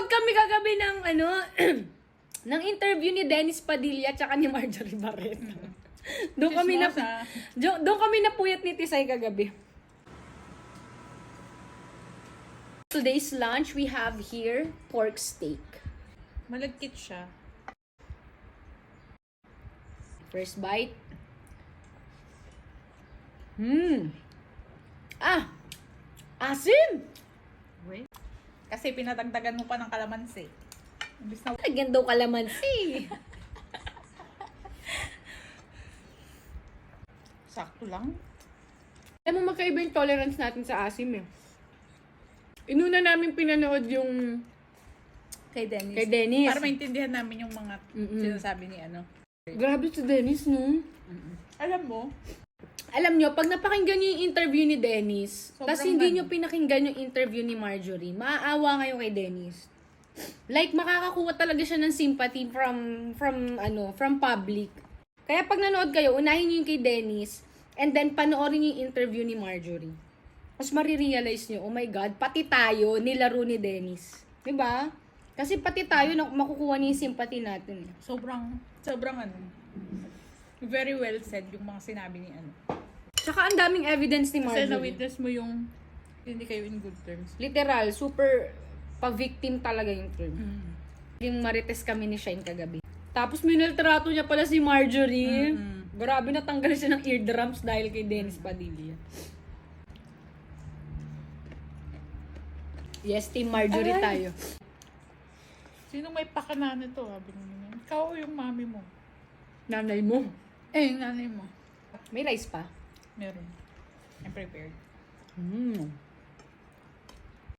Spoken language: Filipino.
kami kagabi ng ng interview ni Dennis Padilla tsaka ni Marjorie Barreto. Doon kami napuyat ni Tisay kagabi. Today's lunch, we have here pork steak. Malagkit siya. First bite. Asim! Wait. Kasi pinatagdagan mo pa ng kalamansi. Imbis na Lagyan daw kalamansi. sakto lang. Alam mo, magkaiba yung tolerance natin sa asim eh. Inuna namin pinanood yung Kay Dennis. kay Dennis. Para maintindihan namin yung mga sinasabi ni ano. Grabe si Dennis, no? Alam mo, Alam nyo, pag napakinggan nyo yung interview ni Dennis, Sobrang tapos hindi ano. nyo pinakinggan yung interview ni Marjorie, maaawa kayo kay Dennis. Like, makakakuha talaga siya ng sympathy from public. Kaya pag nanood kayo, unahin nyo yung kay Dennis, and then panoorin nyo yung interview ni Marjorie. Mas marirealize nyo, oh my God, pati tayo, nilaro ni Dennis. Diba? Kasi pati tayo, makukuha niya yung sympathy natin. sobrang ano. Very well said yung mga sinabi ni ano. Tsaka ang daming evidence ni Kasi Marjorie. na-witness mo yung hindi kayo in good terms. Literal, super pa-victim talaga yung term. Yung marites kami ni Shine kagabi. Tapos minaltrato niya pala si Marjorie. Grabe, natanggal siya ng eardrums dahil kay Dennis Padilla. Yes, Team Marjorie Aray. tayo. Sino may pakana nito? Sabi niya. Ikaw o yung mami mo? Nanay mo. Nanay mo. May rice pa? Meron. I'm prepared.